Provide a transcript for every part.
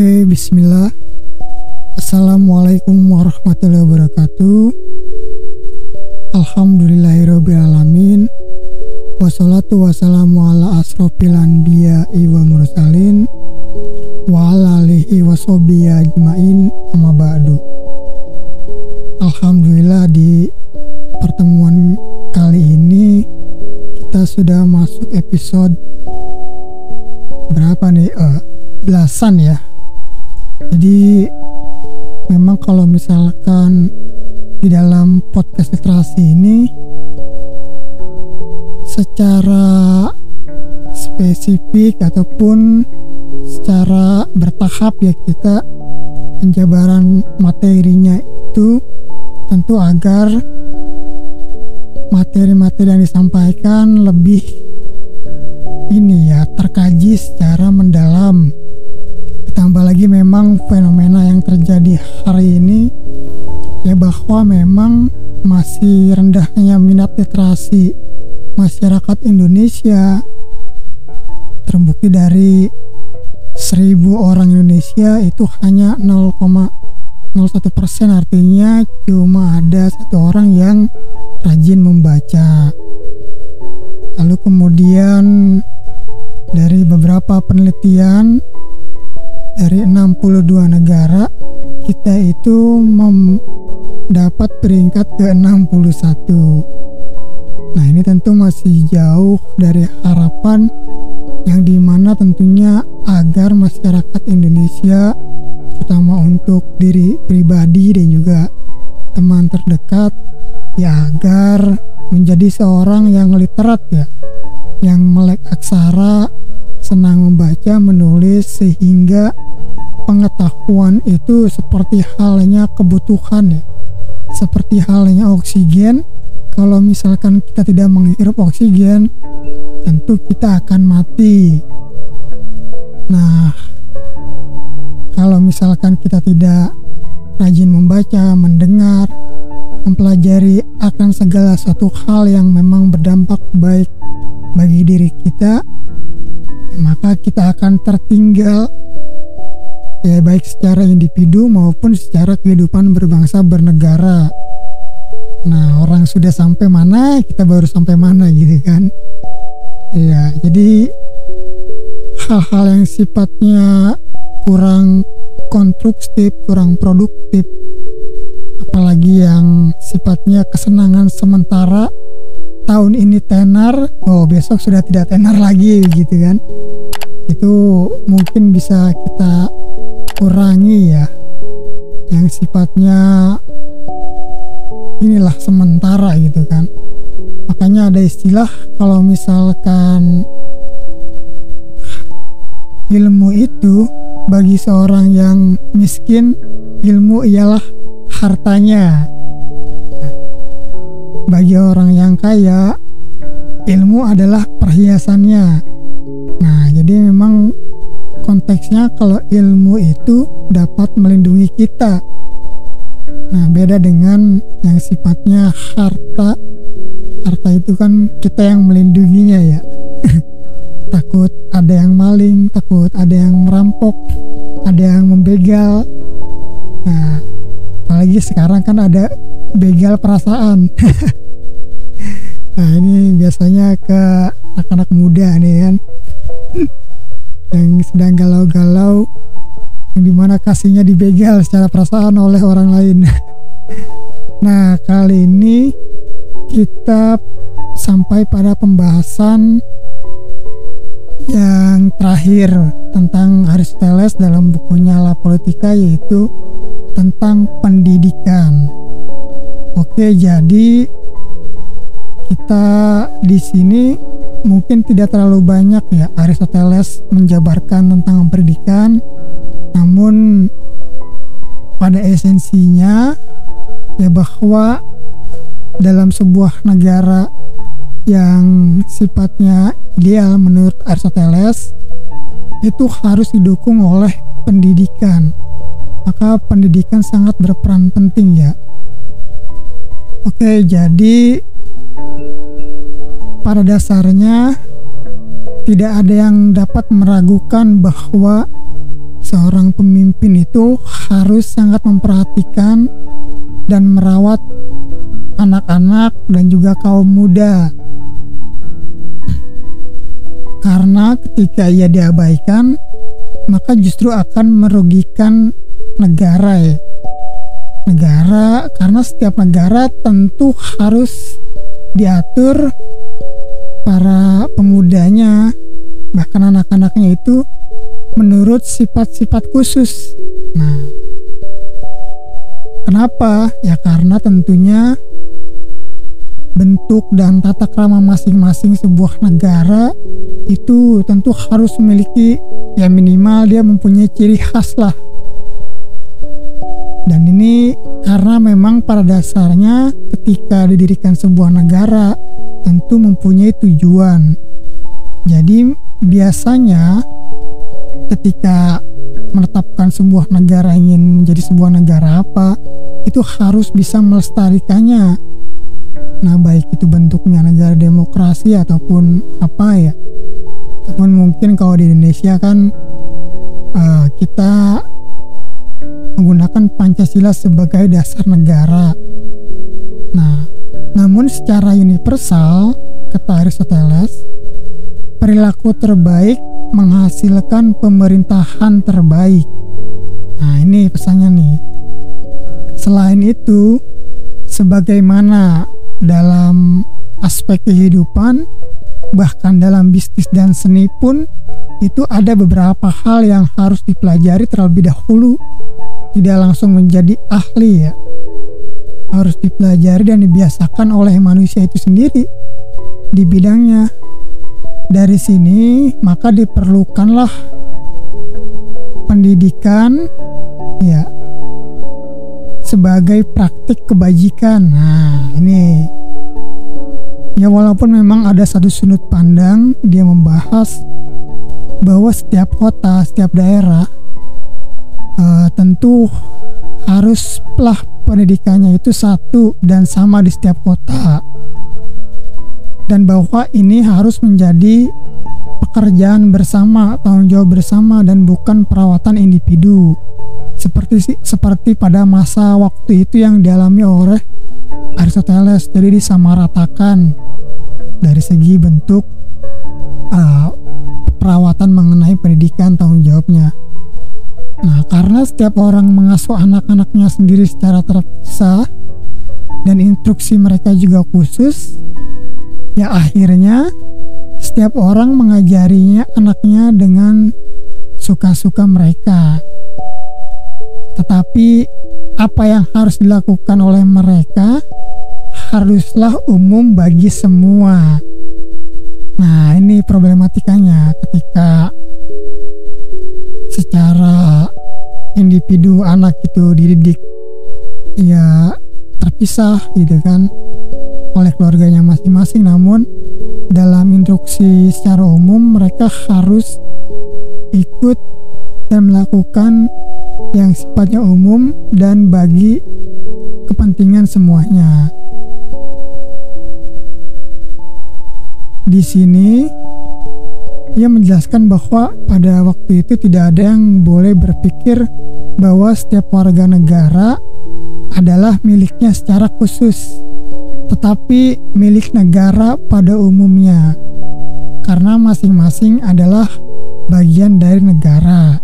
Oke, bismillah. Assalamualaikum warahmatullahi wabarakatuh. Alhamdulillahirrabbilalamin. Wassalatu wassalamu ala asrofil anbiya'i wa mursalin wa ala alihi wa sahbihi ajmain, amma ba'du. Alhamdulillah, di pertemuan kali ini kita sudah masuk episode berapa nih? Belasan ya. Jadi memang kalau misalkan di dalam podcast literasi ini secara spesifik ataupun secara bertahap ya, kita penjabaran materinya itu tentu agar materi-materi yang disampaikan lebih terkaji secara mendalam. Ditambah lagi memang fenomena yang terjadi hari ini ya, bahwa memang masih rendahnya minat literasi masyarakat Indonesia. Terbukti dari 1000 orang Indonesia itu hanya 0,01%, artinya cuma ada 1 orang yang rajin membaca. Lalu kemudian dari beberapa penelitian dari 62 negara, kita itu mendapat peringkat ke-61. Nah, ini tentu masih jauh dari harapan yang dimana tentunya agar masyarakat Indonesia, terutama untuk diri pribadi dan juga teman terdekat, ya agar menjadi seorang yang literat ya, yang melek aksara, senang membaca, menulis, sehingga pengetahuan itu seperti halnya kebutuhan ya, seperti halnya oksigen. Kalau misalkan kita tidak menghirup oksigen, tentu kita akan mati. Nah, kalau misalkan kita tidak rajin membaca, mendengar, mempelajari akan segala suatu hal yang memang berdampak baik bagi diri kita, maka kita akan tertinggal ya, baik secara individu maupun secara kehidupan berbangsa bernegara. Nah, orang sudah sampai mana, kita baru sampai mana gitu kan ya. Jadi hal-hal yang sifatnya kurang konstruktif, kurang produktif, apalagi yang sifatnya kesenangan sementara, tahun ini tenar, besok sudah tidak tenar lagi gitu kan, itu mungkin bisa kita kurangi ya, yang sifatnya inilah sementara gitu kan. Makanya ada istilah, kalau misalkan ilmu itu bagi seorang yang miskin, ilmu ialah hartanya. Bagi orang yang kaya, ilmu adalah perhiasannya. Nah, jadi memang konteksnya kalau ilmu itu dapat melindungi kita. Nah, beda dengan yang sifatnya harta. Harta itu kan kita yang melindunginya ya. Takut ada yang maling, takut ada yang merampok, ada yang membegal. Nah, apalagi sekarang kan ada begal perasaan. Nah, ini biasanya ke anak-anak muda nih kan, yang sedang galau-galau, yang dimana kasihnya dibegal secara perasaan oleh orang lain. Nah, kali ini kita sampai pada pembahasan yang terakhir tentang Aristoteles dalam bukunya La Politica, yaitu tentang pendidikan. Oke, jadi kita di sini mungkin tidak terlalu banyak ya Aristoteles menjabarkan tentang pendidikan, namun pada esensinya ya, bahwa dalam sebuah negara yang sifatnya ideal menurut Aristoteles itu harus didukung oleh pendidikan. Maka pendidikan sangat berperan penting ya. Oke, jadi pada dasarnya tidak ada yang dapat meragukan bahwa seorang pemimpin itu harus sangat memperhatikan dan merawat anak-anak dan juga kaum muda. Karena ketika ia diabaikan, maka justru akan merugikan negara ya. Karena setiap negara tentu harus diatur para pemudanya, bahkan anak-anaknya itu menurut sifat-sifat khusus. Nah, kenapa? Ya karena tentunya bentuk dan tata krama masing-masing sebuah negara itu tentu harus memiliki, ya minimal dia mempunyai ciri khas lah. Dan ini karena memang pada dasarnya ketika didirikan sebuah negara tentu mempunyai tujuan. Jadi biasanya ketika menetapkan sebuah negara ingin menjadi sebuah negara apa, itu harus bisa melestarikannya. Nah, baik itu bentuknya negara demokrasi ataupun apa ya. Ataupun mungkin kalau di Indonesia kan kita menggunakan Pancasila sebagai dasar negara. Nah, namun secara universal, kata Aristoteles, perilaku terbaik menghasilkan pemerintahan terbaik. Nah, ini pesannya nih. Selain itu, sebagaimana dalam aspek kehidupan, bahkan dalam bisnis dan seni pun, itu ada beberapa hal yang harus dipelajari terlebih dahulu. Tidak langsung menjadi ahli ya. Harus dipelajari dan dibiasakan oleh manusia itu sendiri di bidangnya. Dari sini maka diperlukanlah pendidikan ya sebagai praktik kebajikan. Nah, ini ya walaupun memang ada satu sudut pandang dia membahas bahwa setiap kota, setiap daerah tentu haruslah pendidikannya itu satu dan sama di setiap kota, dan bahwa ini harus menjadi pekerjaan bersama, tanggung jawab bersama, dan bukan perawatan individu seperti pada masa waktu itu yang dialami oleh Aristoteles. Jadi disamaratakan dari segi bentuk perawatan mengenai pendidikan, tanggung jawabnya. Nah, karena setiap orang mengasuh anak-anaknya sendiri secara terpisah dan instruksi mereka juga khusus, ya akhirnya setiap orang mengajarinya anaknya dengan suka-suka mereka. Tetapi apa yang harus dilakukan oleh mereka haruslah umum bagi semua. Nah, ini problematikanya ketika secara individu anak itu dididik ya terpisah gitu kan oleh keluarganya masing-masing, namun dalam instruksi secara umum mereka harus ikut dan melakukan yang sifatnya umum dan bagi kepentingan semuanya. Di sini ia menjelaskan bahwa pada waktu itu tidak ada yang boleh berpikir bahwa setiap warga negara adalah miliknya secara khusus, tetapi milik negara pada umumnya, karena masing-masing adalah bagian dari negara.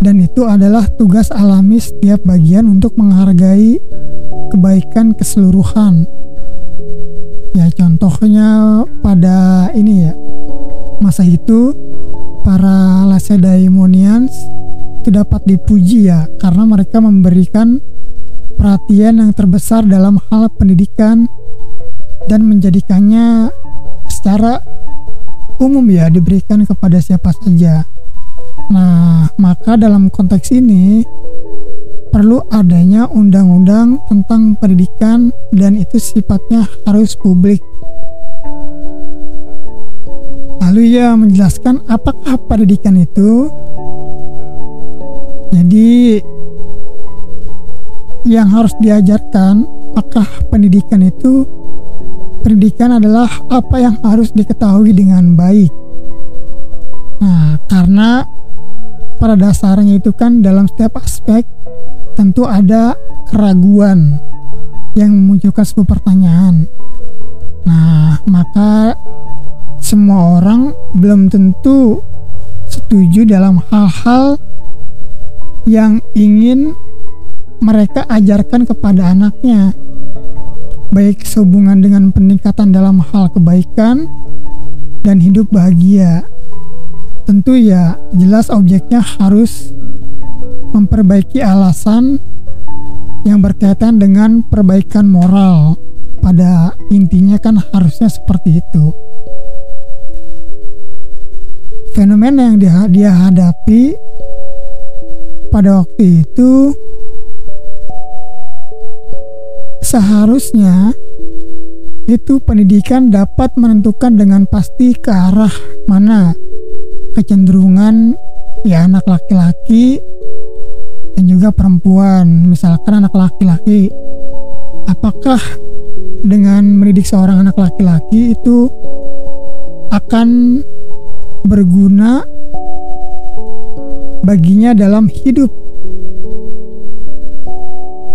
Dan itu adalah tugas alami setiap bagian untuk menghargai kebaikan keseluruhan. Ya contohnya pada ini ya, masa itu para Lacedaemonians itu dapat dipuji ya karena mereka memberikan perhatian yang terbesar dalam hal pendidikan dan menjadikannya secara umum ya diberikan kepada siapa saja. Nah, maka dalam konteks ini perlu adanya undang-undang tentang pendidikan dan itu sifatnya harus publik. Lalu ia menjelaskan apakah pendidikan itu. Jadi yang harus diajarkan, apakah pendidikan itu? Pendidikan adalah apa yang harus diketahui dengan baik. Nah, karena pada dasarnya itu kan dalam setiap aspek tentu ada keraguan yang memunculkan sebuah pertanyaan. Nah, maka semua orang belum tentu setuju dalam hal-hal yang ingin mereka ajarkan kepada anaknya, baik sehubungan dengan peningkatan dalam hal kebaikan dan hidup bahagia. Tentu ya jelas objeknya harus memperbaiki alasan yang berkaitan dengan perbaikan moral. Pada intinya kan harusnya seperti itu. Fenomena yang dia hadapi pada waktu itu seharusnya itu pendidikan dapat menentukan dengan pasti ke arah mana kecenderungan ya anak laki-laki dan juga perempuan. Misalkan anak laki-laki, apakah dengan mendidik seorang anak laki-laki itu akan berguna baginya dalam hidup,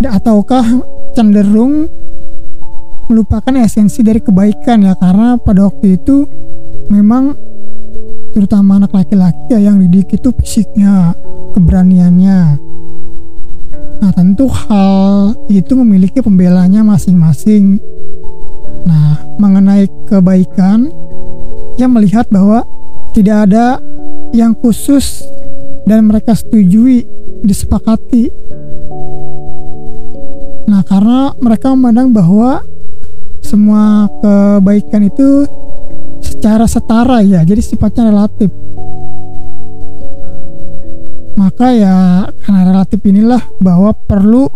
ataukah cenderung melupakan esensi dari kebaikan ya, karena pada waktu itu memang terutama anak laki-laki ya, yang dididik itu fisiknya, keberaniannya. Nah, tentu hal itu memiliki pembelanya masing-masing. Nah, mengenai kebaikan, ia melihat bahwa tidak ada yang khusus dan mereka setujui, disepakati. Nah, karena mereka memandang bahwa semua kebaikan itu secara setara ya, jadi sifatnya relatif. Maka ya karena relatif inilah bahwa perlu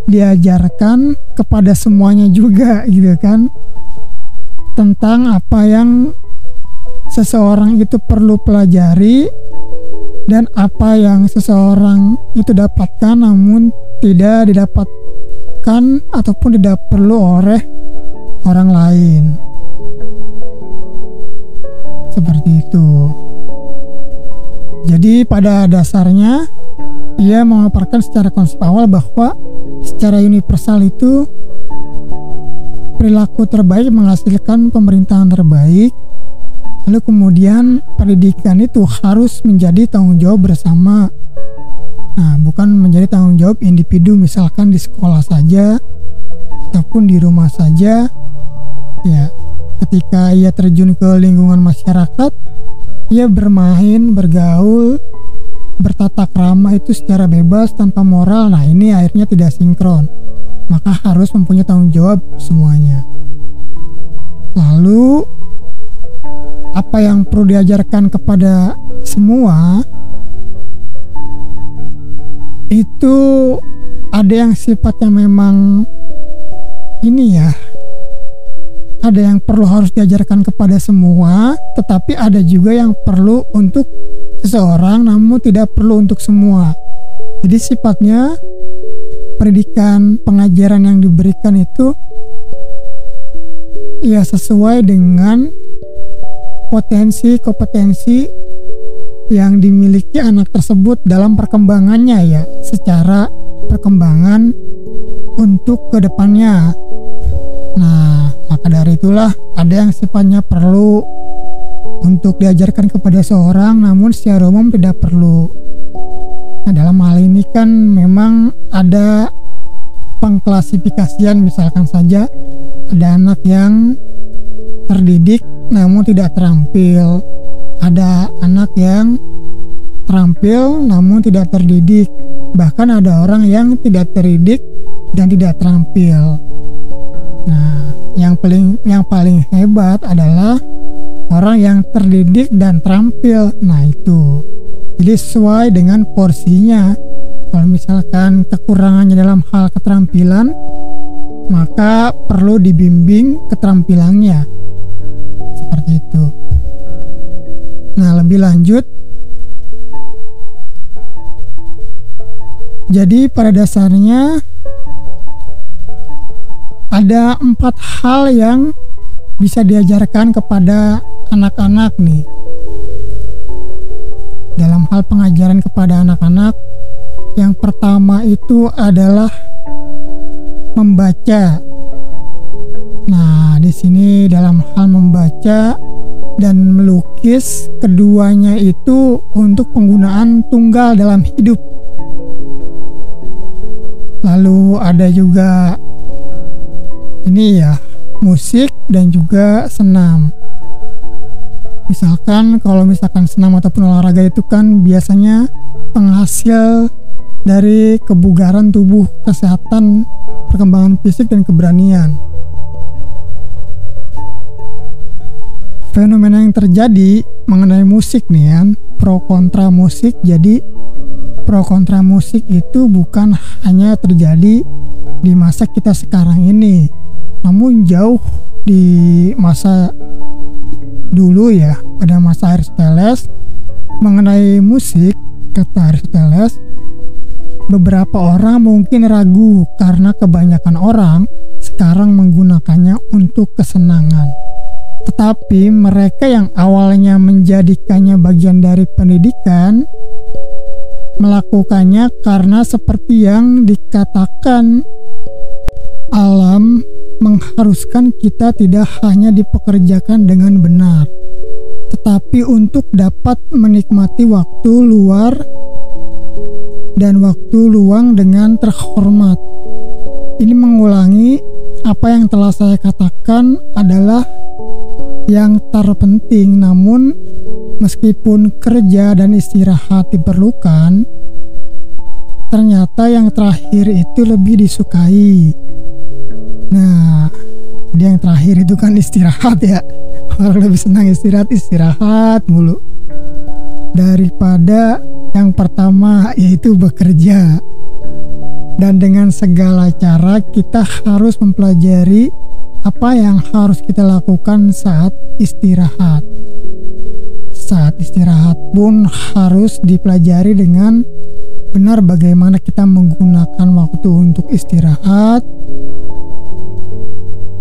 diajarkan kepada semuanya juga gitu kan, tentang apa yang seseorang itu perlu pelajari dan apa yang seseorang itu dapatkan namun tidak didapatkan ataupun tidak perlu oleh orang lain. Seperti itu. Jadi pada dasarnya ia memaparkan secara konsep awal bahwa secara universal itu perilaku terbaik menghasilkan pemerintahan terbaik. Lalu kemudian pendidikan itu harus menjadi tanggung jawab bersama. Nah, bukan menjadi tanggung jawab individu, misalkan di sekolah saja ataupun di rumah saja. Ya, ketika ia terjun ke lingkungan masyarakat, ia bermain, bergaul, bertata krama itu secara bebas tanpa moral. Nah, ini akhirnya tidak sinkron. Maka harus mempunyai tanggung jawab semuanya. Lalu apa yang perlu diajarkan kepada semua itu ada yang sifatnya memang ini ya, ada yang perlu harus diajarkan kepada semua, tetapi ada juga yang perlu untuk seseorang namun tidak perlu untuk semua. Jadi sifatnya pendidikan, pengajaran yang diberikan itu ya sesuai dengan potensi, kompetensi yang dimiliki anak tersebut dalam perkembangannya ya, secara perkembangan untuk kedepannya. Nah, maka dari itulah ada yang sifatnya perlu untuk diajarkan kepada seorang namun secara umum tidak perlu. Nah, dalam hal ini kan memang ada pengklasifikasian, misalkan saja ada anak yang terdidik namun tidak terampil, ada anak yang terampil namun tidak terdidik, bahkan ada orang yang tidak terdidik dan tidak terampil. Nah, yang paling hebat adalah orang yang terdidik dan terampil. Nah, itu jadi sesuai dengan porsinya. Kalau misalkan kekurangannya dalam hal keterampilan, maka perlu dibimbing keterampilannya. Seperti itu. Nah, lebih lanjut, jadi pada dasarnya ada 4 hal yang bisa diajarkan kepada anak-anak nih. dalam hal pengajaran kepada anak-anak. Yang pertama itu adalah membaca. Nah, di sini dalam hal membaca dan melukis, keduanya itu untuk penggunaan tunggal dalam hidup. Lalu ada juga ini ya, musik dan juga senam. Kalau misalkan senam ataupun olahraga itu kan biasanya penghasil dari kebugaran tubuh, kesehatan, perkembangan fisik dan keberanian. Fenomena yang terjadi mengenai musik nih kan, pro kontra musik. Jadi pro kontra musik itu bukan hanya terjadi di masa kita sekarang ini, namun jauh di masa dulu ya, pada masa Aristoteles. Mengenai musik, kata Aristoteles, beberapa orang mungkin ragu karena kebanyakan orang sekarang menggunakannya untuk kesenangan. Tetapi mereka yang awalnya menjadikannya bagian dari pendidikan melakukannya karena seperti yang dikatakan, alam mengharuskan kita tidak hanya dipekerjakan dengan benar, tetapi untuk dapat menikmati waktu luar dan waktu luang dengan terhormat. Ini mengulangi apa yang telah saya katakan adalah yang terpenting, namun meskipun kerja dan istirahat diperlukan, ternyata yang terakhir itu lebih disukai. Nah, yang terakhir itu kan istirahat ya. Orang lebih senang istirahat mulu daripada yang pertama, yaitu bekerja. Dan dengan segala cara kita harus mempelajari apa yang harus kita lakukan saat istirahat. Saat istirahat pun harus dipelajari dengan benar bagaimana kita menggunakan waktu untuk istirahat.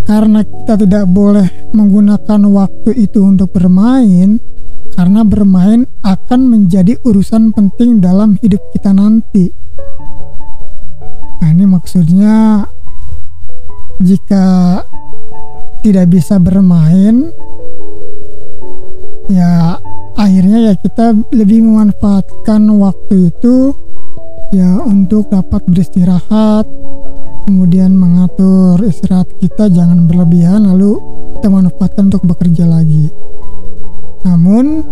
Karena kita tidak boleh menggunakan waktu itu untuk bermain, karena bermain akan menjadi urusan penting dalam hidup kita nanti. Nah, ini maksudnya jika tidak bisa bermain, ya akhirnya ya kita lebih memanfaatkan waktu itu ya untuk dapat beristirahat, kemudian mengatur istirahat kita jangan berlebihan, lalu kita manfaatkan untuk bekerja lagi. Namun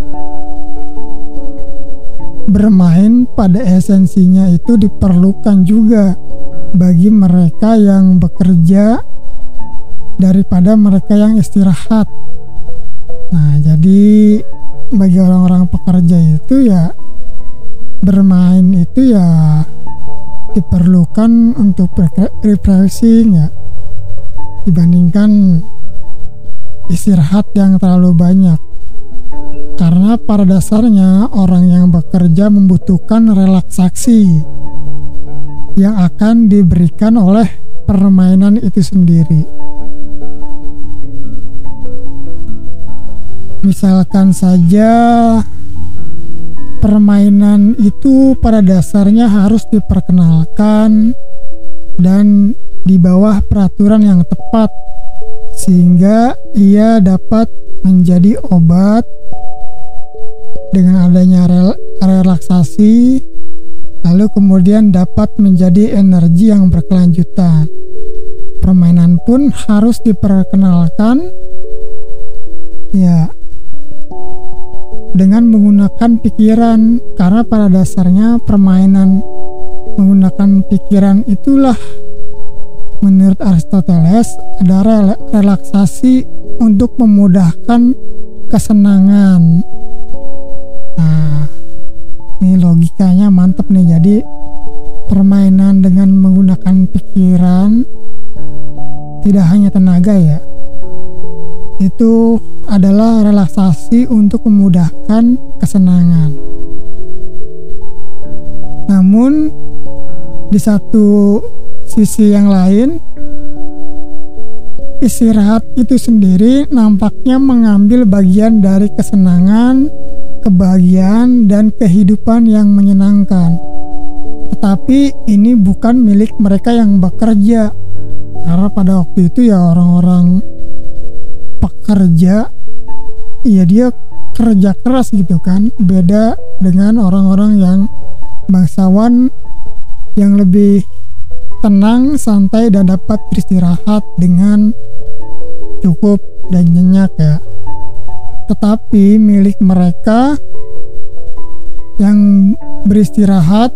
bermain pada esensinya itu diperlukan juga bagi mereka yang bekerja daripada mereka yang istirahat. Nah, jadi bagi orang-orang pekerja itu ya bermain itu ya diperlukan untuk refreshing ya, dibandingkan istirahat yang terlalu banyak. Karena pada dasarnya orang yang bekerja membutuhkan relaksasi yang akan diberikan oleh permainan itu sendiri. Misalkan saja permainan itu pada dasarnya harus diperkenalkan dan di bawah peraturan yang tepat sehingga ia dapat menjadi obat dengan adanya relaksasi, lalu kemudian dapat menjadi energi yang berkelanjutan. Permainan pun harus diperkenalkan ya dengan menggunakan pikiran, karena pada dasarnya permainan menggunakan pikiran itulah menurut Aristoteles ada relaksasi untuk memudahkan kesenangan. Nah, ini logikanya mantap nih. Jadi permainan dengan menggunakan pikiran tidak hanya tenaga ya, itu adalah relaksasi untuk memudahkan kesenangan. Namun di satu sisi yang lain, istirahat itu sendiri nampaknya mengambil bagian dari kesenangan kebahagiaan dan kehidupan yang menyenangkan. Tetapi ini bukan milik mereka yang bekerja, karena pada waktu itu ya orang-orang pekerja, ya dia kerja keras gitu kan. Beda dengan orang-orang yang bangsawan yang lebih tenang, santai, dan dapat beristirahat dengan cukup dan nyenyak ya. Tetapi milik mereka yang beristirahat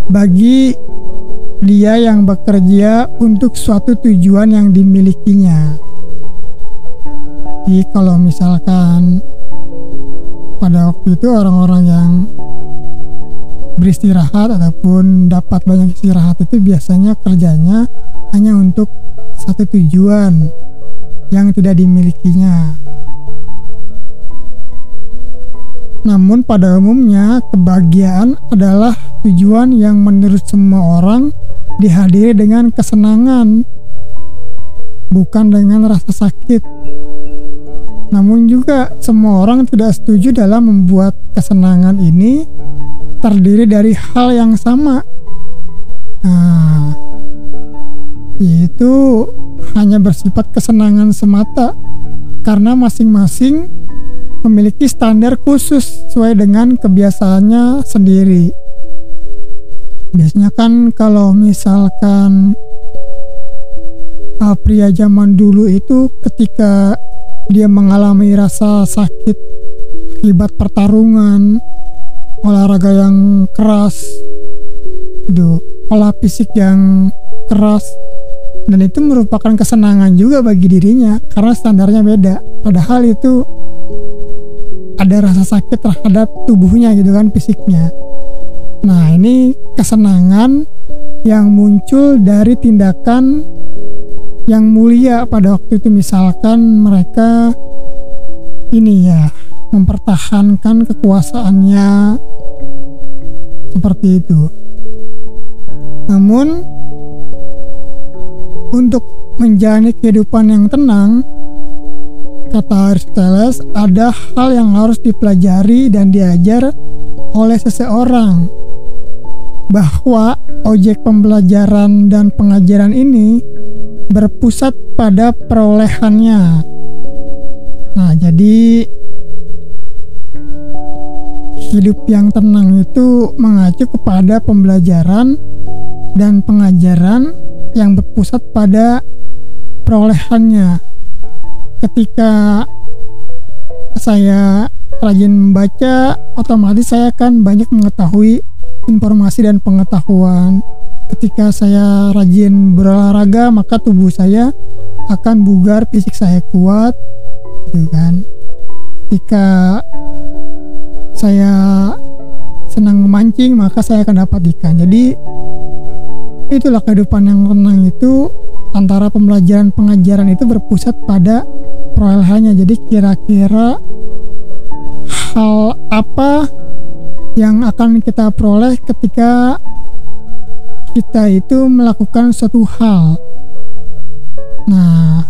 bagi dia yang bekerja untuk suatu tujuan yang dimilikinya. Jadi kalau misalkan pada waktu itu orang-orang yang beristirahat ataupun dapat banyak istirahat itu biasanya kerjanya hanya untuk satu tujuan yang tidak dimilikinya. Namun pada umumnya kebahagiaan adalah tujuan yang menurut semua orang dihadiri dengan kesenangan, bukan dengan rasa sakit. Namun juga semua orang tidak setuju dalam membuat kesenangan ini terdiri dari hal yang sama. Nah, itu hanya bersifat kesenangan semata karena masing-masing memiliki standar khusus sesuai dengan kebiasaannya sendiri. Biasanya kan kalau misalkan pria zaman dulu itu ketika dia mengalami rasa sakit akibat pertarungan, olahraga yang keras, itu pola fisik yang keras, dan itu merupakan kesenangan juga bagi dirinya karena standarnya beda. Padahal itu ada rasa sakit terhadap tubuhnya gitu kan, fisiknya. Nah, ini kesenangan yang muncul dari tindakan yang mulia pada waktu itu. Misalkan mereka ini ya mempertahankan kekuasaannya seperti itu. Namun untuk menjalani kehidupan yang tenang, kata Aristoteles, ada hal yang harus dipelajari dan diajar oleh seseorang, bahwa objek pembelajaran dan pengajaran ini berpusat pada perolehannya. Nah, jadi hidup yang tenang itu mengacu kepada pembelajaran dan pengajaran yang berpusat pada perolehannya. Ketika saya rajin membaca, otomatis saya akan banyak mengetahui informasi dan pengetahuan. Ketika saya rajin berolahraga, maka tubuh saya akan bugar, fisik saya kuat, gitu kan. Ketika saya senang memancing, maka saya akan dapat ikan. Jadi itulah kehidupan yang tenang itu, antara pembelajaran pengajaran itu berpusat pada perolehannya. Jadi kira-kira hal apa yang akan kita peroleh ketika kita itu melakukan suatu hal. Nah,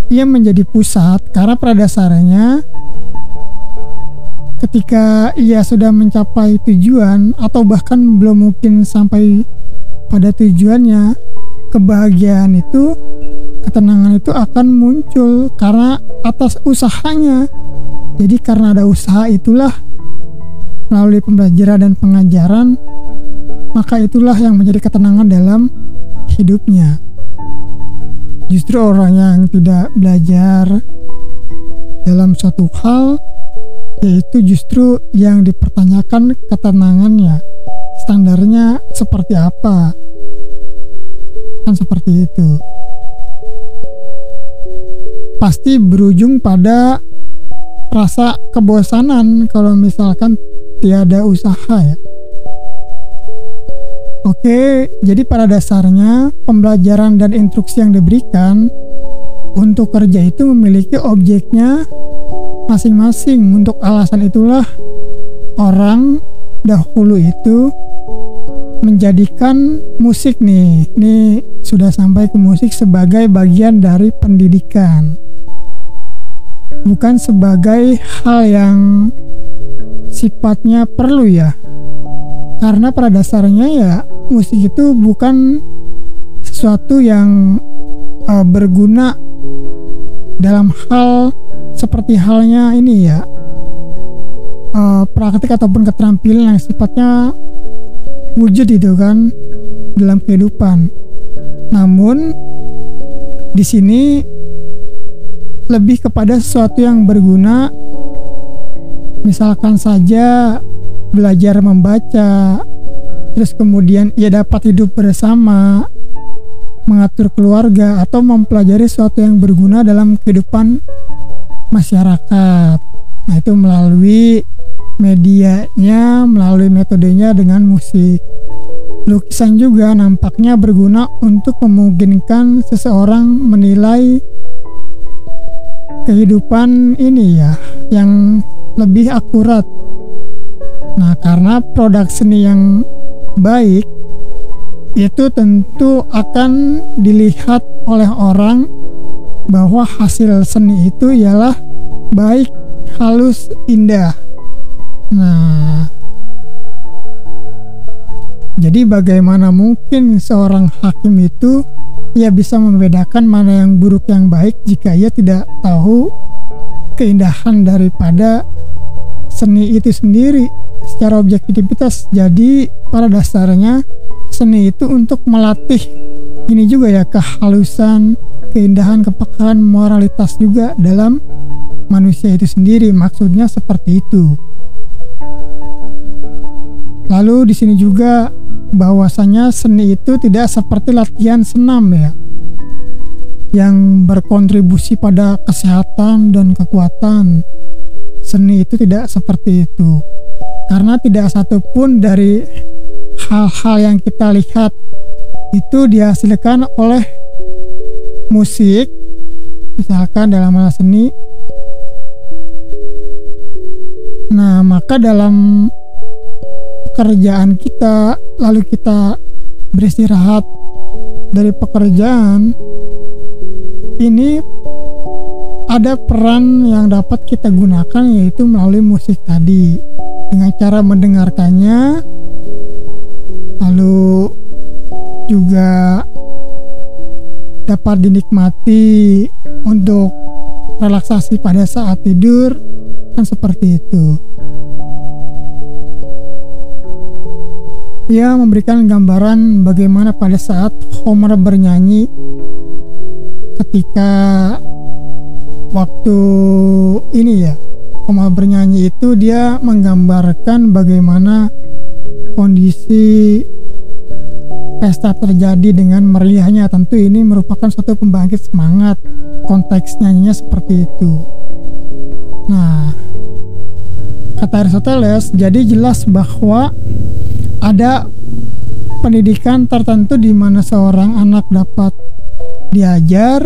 ia menjadi pusat karena pada dasarnya ketika ia sudah mencapai tujuan atau bahkan belum mungkin sampai pada tujuannya, kebahagiaan itu, ketenangan itu akan muncul karena atas usahanya. Jadi karena ada usaha itulah, melalui pembelajaran dan pengajaran, maka itulah yang menjadi ketenangan dalam hidupnya. Justru orang yang tidak belajar dalam suatu hal, yaitu justru yang dipertanyakan ketenangannya, standarnya seperti apa, kan seperti itu. Pasti berujung pada rasa kebosanan kalau misalkan tiada usaha ya. Oke, jadi pada dasarnya pembelajaran dan instruksi yang diberikan untuk kerja itu memiliki objeknya masing-masing. Untuk alasan itulah orang dahulu itu menjadikan musik ini sudah sampai ke musik sebagai bagian dari pendidikan. bukan sebagai hal yang sifatnya perlu ya. Karena pada dasarnya ya musik itu bukan sesuatu yang berguna dalam hal seperti halnya ini ya, praktik ataupun keterampilan yang sifatnya wujud itu kan dalam kehidupan. Namun di sini lebih kepada sesuatu yang berguna, misalkan saja belajar membaca, terus kemudian ia dapat hidup bersama, mengatur keluarga, atau mempelajari sesuatu yang berguna dalam kehidupan masyarakat. Nah, itu melalui medianya, melalui metodenya dengan musik. Lukisan juga nampaknya berguna untuk memungkinkan seseorang menilai kehidupan ini ya, yang lebih akurat. Nah, karena produk seni yang baik itu tentu akan dilihat oleh orang bahwa hasil seni itu ialah baik, halus, indah. Nah, jadi bagaimana mungkin seorang hakim itu ia bisa membedakan mana yang buruk yang baik jika ia tidak tahu keindahan daripada seni itu sendiri secara objektivitas. Jadi pada dasarnya seni itu untuk melatih ini juga ya, kehalusan, keindahan, kepekaan, moralitas juga dalam manusia itu sendiri. Maksudnya seperti itu. Lalu di sini juga bahwasanya seni itu tidak seperti latihan senam ya, yang berkontribusi pada kesehatan dan kekuatan. Seni itu tidak seperti itu, karena tidak satupun dari hal-hal yang kita lihat itu dihasilkan oleh musik, misalkan dalam hal seni. Nah, maka dalam pekerjaan kita, lalu kita beristirahat dari pekerjaan, ini ada peran yang dapat kita gunakan, yaitu melalui musik tadi, dengan cara mendengarkannya, lalu juga dapat dinikmati untuk relaksasi pada saat tidur, kan seperti itu. Ia memberikan gambaran bagaimana pada saat Homer bernyanyi, ketika waktu ini ya, Homer bernyanyi itu dia menggambarkan bagaimana kondisi pesta terjadi dengan meriahnya. Tentu ini merupakan suatu pembangkit semangat, konteks nyanyinya seperti itu. Nah, kata Aristoteles, jadi jelas bahwa ada pendidikan tertentu di mana seorang anak dapat diajar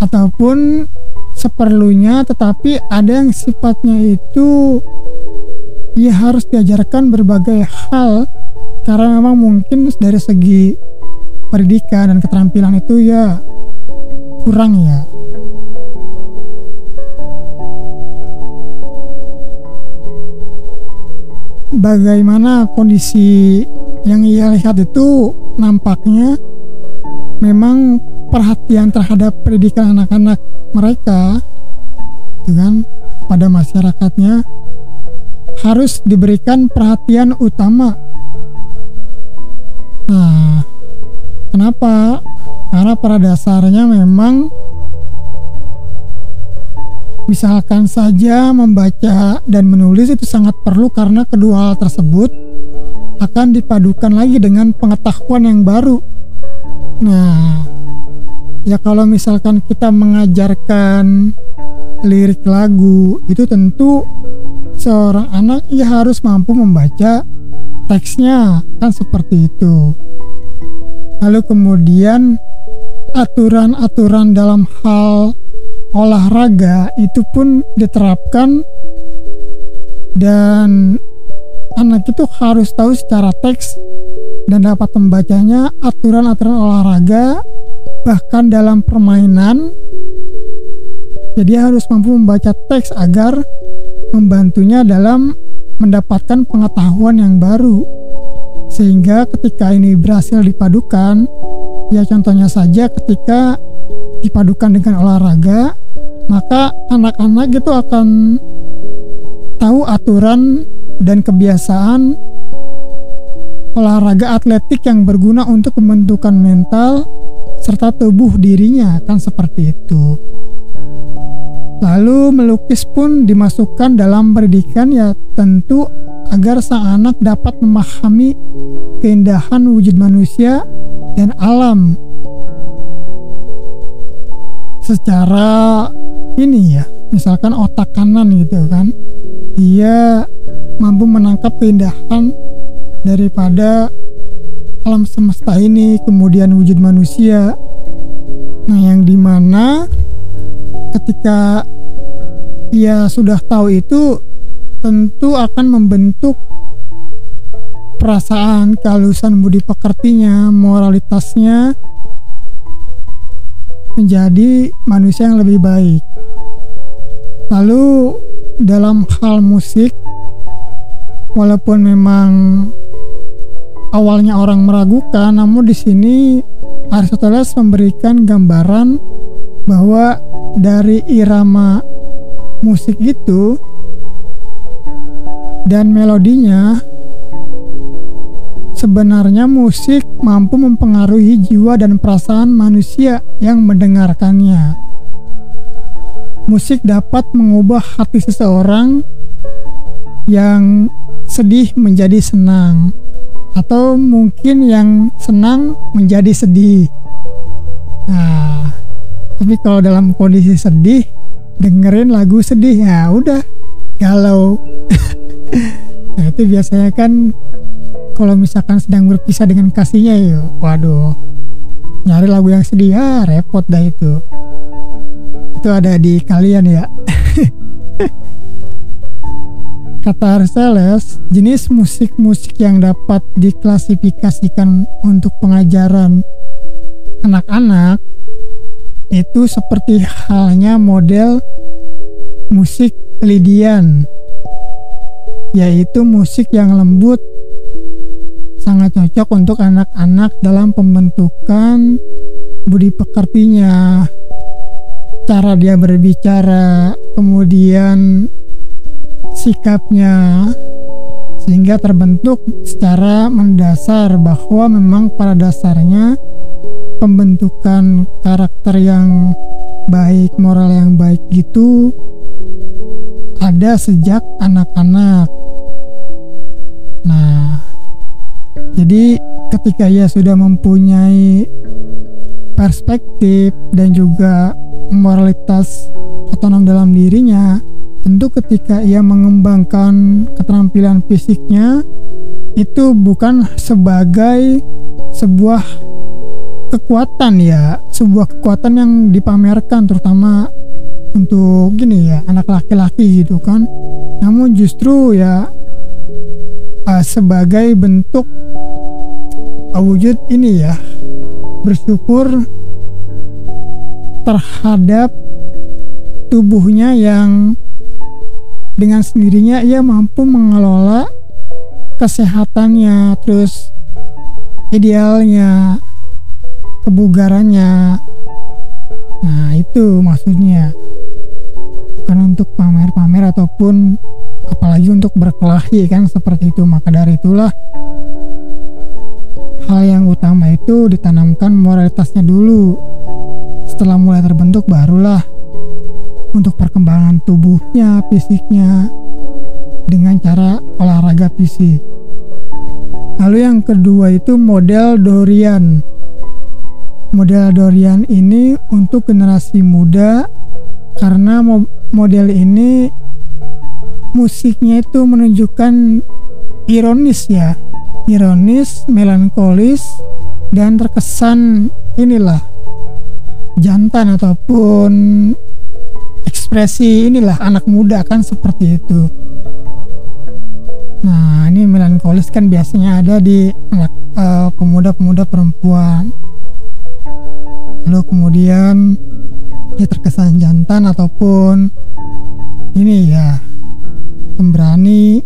ataupun seperlunya, tetapi ada yang sifatnya itu ia harus diajarkan berbagai hal, karena memang mungkin dari segi pendidikan dan keterampilan itu ya kurang ya. Bagaimana kondisi yang ia lihat itu, nampaknya memang perhatian terhadap pendidikan anak-anak mereka itu kan pada masyarakatnya harus diberikan perhatian utama. Nah, kenapa? Karena pada dasarnya memang misalkan saja membaca dan menulis itu sangat perlu, karena kedua hal tersebut akan dipadukan lagi dengan pengetahuan yang baru. Nah, ya kalau misalkan kita mengajarkan lirik lagu, itu tentu seorang anak ya harus mampu membaca teksnya, kan seperti itu. Lalu kemudian aturan-aturan dalam hal olahraga itu pun diterapkan, dan anak itu harus tahu secara teks dan dapat membacanya aturan-aturan olahraga. Bahkan dalam permainan Jadi harus mampu membaca teks agar membantunya dalam mendapatkan pengetahuan yang baru. Sehingga ketika ini berhasil dipadukan, ya contohnya saja ketika dipadukan dengan olahraga, maka anak-anak itu akan tahu aturan dan kebiasaan olahraga atletik yang berguna untuk pembentukan mental serta tubuh dirinya, kan seperti itu. Lalu melukis pun dimasukkan dalam pendidikan, ya tentu agar sang anak dapat memahami keindahan wujud manusia dan alam secara ini ya, misalkan otak kanan gitu kan, dia mampu menangkap keindahan daripada alam semesta ini, kemudian wujud manusia. Nah, yang dimana ketika ia sudah tahu itu, tentu akan membentuk perasaan, kehalusan budi pekertinya, moralitasnya menjadi manusia yang lebih baik. Lalu dalam hal musik, walaupun memang awalnya orang meragukan, namun di sini Aristoteles memberikan gambaran bahwa dari irama musik itu dan melodinya, sebenarnya musik mampu mempengaruhi jiwa dan perasaan manusia yang mendengarkannya. Musik dapat mengubah hati seseorang yang sedih menjadi senang, atau mungkin yang senang menjadi sedih. Nah, tapi kalau dalam kondisi sedih, dengerin lagu sedih, ya udah galau. Nah, itu biasanya kan kalau misalkan sedang berpisah dengan kasihnya, ya waduh, nyari lagu yang sedih, repot dah itu. Itu ada di kalian ya. Kata Aristoteles, jenis musik-musik yang dapat diklasifikasikan untuk pengajaran anak-anak itu seperti halnya model musik Lydian, yaitu musik yang lembut, sangat cocok untuk anak-anak dalam pembentukan budi pekertinya, cara dia berbicara, kemudian sikapnya, sehingga terbentuk secara mendasar bahwa memang pada dasarnya pembentukan karakter yang baik, moral yang baik gitu ada sejak anak-anak. Nah, jadi ketika ia sudah mempunyai perspektif dan juga moralitas otonom dalam dirinya, tentu ketika ia mengembangkan keterampilan fisiknya itu bukan sebagai sebuah kekuatan ya, sebuah kekuatan yang dipamerkan terutama untuk gini ya, anak laki-laki gitu kan, namun justru ya sebagai bentuk wujud ini ya, bersyukur terhadap tubuhnya yang dengan sendirinya ia mampu mengelola kesehatannya, terus idealnya, kebugarannya. Nah, itu maksudnya, bukan untuk pamer-pamer ataupun apalagi untuk berkelahi kan, seperti itu. Maka dari itulah hal yang utama itu ditanamkan moralitasnya dulu. Setelah mulai terbentuk barulah untuk perkembangan tubuhnya, fisiknya dengan cara olahraga fisik. Lalu yang kedua itu model Dorian. Model Dorian ini untuk generasi muda karena model ini musiknya itu menunjukkan ironis ya, ironis, melankolis, dan terkesan inilah jantan ataupun ekspresi inilah anak muda kan, seperti itu. Nah, ini melankolis kan biasanya ada di anak pemuda-pemuda perempuan. Lalu kemudian ya terkesan jantan ataupun ini ya pemberani.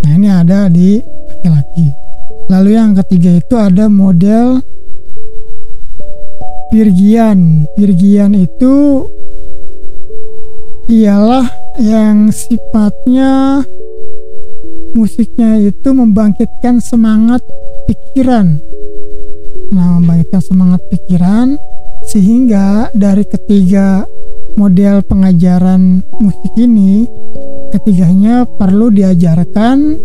Nah, ini ada di laki-laki. Lalu yang ketiga itu ada model Virgian. Virgian itu ialah yang sifatnya musiknya itu membangkitkan semangat pikiran. Nah, membangkitkan semangat pikiran sehingga dari ketiga model pengajaran musik ini, ketiganya perlu diajarkan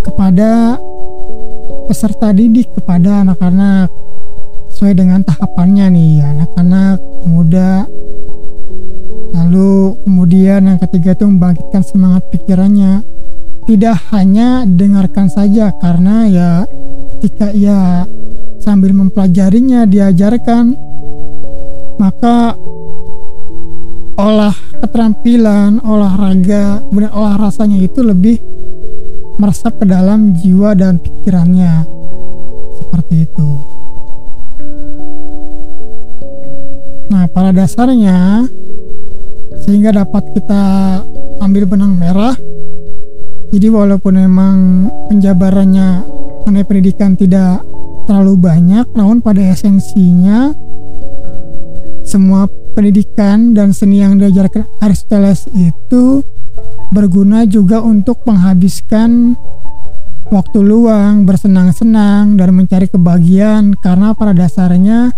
kepada peserta didik, kepada anak-anak sesuai dengan tahapannya nih, anak-anak muda. Lalu kemudian yang ketiga itu membangkitkan semangat pikirannya. Tidak hanya dengarkan saja, karena ya ketika ia sambil mempelajarinya diajarkan, maka olah keterampilan, olahraga, kemudian olah rasanya itu lebih meresap ke dalam jiwa dan pikirannya. Seperti itu. Nah, pada dasarnya sehingga dapat kita ambil benang merah. Jadi walaupun memang penjabarannya mengenai pendidikan tidak terlalu banyak, namun pada esensinya semua pendidikan dan seni yang diajarkan Aristoteles itu berguna juga untuk menghabiskan waktu luang, bersenang-senang, dan mencari kebahagiaan, karena pada dasarnya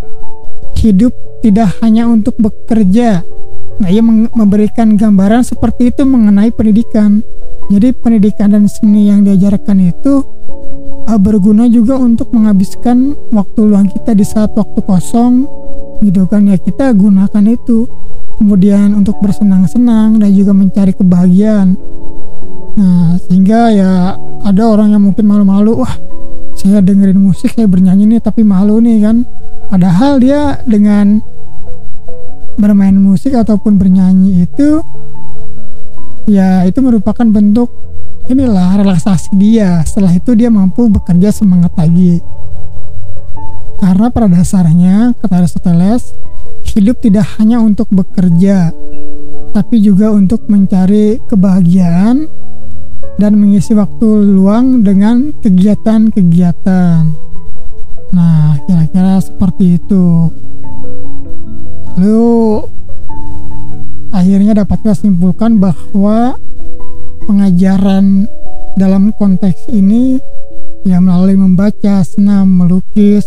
hidup tidak hanya untuk bekerja. Nah, ia memberikan gambaran seperti itu mengenai pendidikan. Jadi pendidikan dan seni yang diajarkan itu berguna juga untuk menghabiskan waktu luang kita di saat waktu kosong, gitu kan, ya kita gunakan itu kemudian untuk bersenang-senang dan juga mencari kebahagiaan. Nah, sehingga ya ada orang yang mungkin malu-malu, wah saya dengerin musik, saya bernyanyi nih tapi malu nih kan, padahal dia dengan bermain musik ataupun bernyanyi itu ya itu merupakan bentuk inilah relaksasi dia. Setelah itu dia mampu bekerja semangat lagi. Karena pada dasarnya kata Aristoteles, hidup tidak hanya untuk bekerja, tapi juga untuk mencari kebahagiaan dan mengisi waktu luang dengan kegiatan-kegiatan. Nah, kira-kira seperti itu. Lalu akhirnya dapat kita simpulkan bahwa pengajaran dalam konteks ini ya melalui membaca, senam, melukis,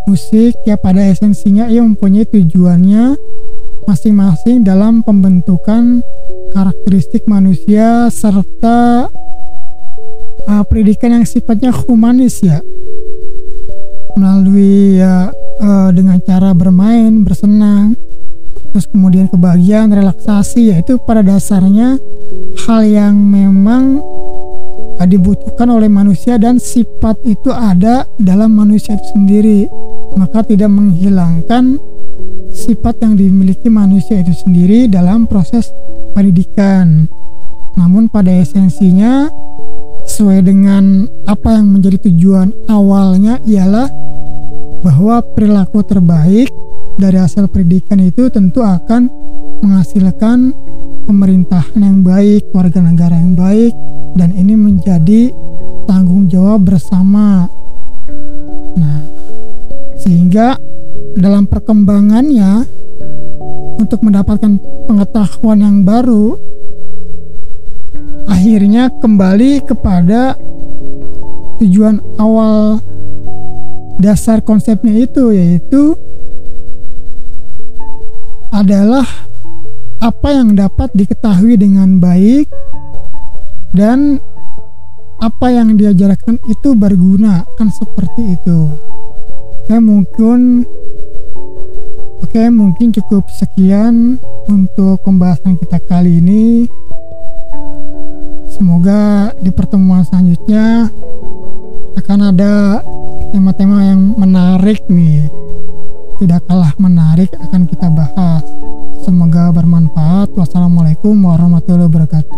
musik, ya pada esensinya ia mempunyai tujuannya masing-masing dalam pembentukan karakteristik manusia serta pendidikan yang sifatnya humanis ya, melalui ya dengan cara bermain, bersenang, terus kemudian kebahagiaan, relaksasi, yaitu pada dasarnya hal yang memang dibutuhkan oleh manusia dan sifat itu ada dalam manusia itu sendiri, maka tidak menghilangkan sifat yang dimiliki manusia itu sendiri dalam proses pendidikan. Namun pada esensinya sesuai dengan apa yang menjadi tujuan awalnya ialah bahwa perilaku terbaik dari hasil pendidikan itu tentu akan menghasilkan pemerintahan yang baik, warga negara yang baik, dan ini menjadi tanggung jawab bersama. Nah, sehingga dalam perkembangannya untuk mendapatkan pengetahuan yang baru, akhirnya kembali kepada tujuan awal dasar konsepnya itu, yaitu adalah apa yang dapat diketahui dengan baik dan apa yang diajarkan itu berguna, kan seperti itu. Mungkin cukup sekian untuk pembahasan kita kali ini. Semoga di pertemuan selanjutnya akan ada tema-tema yang menarik nih, tidak kalah menarik akan kita bahas. Semoga bermanfaat. Wassalamualaikum warahmatullahi wabarakatuh.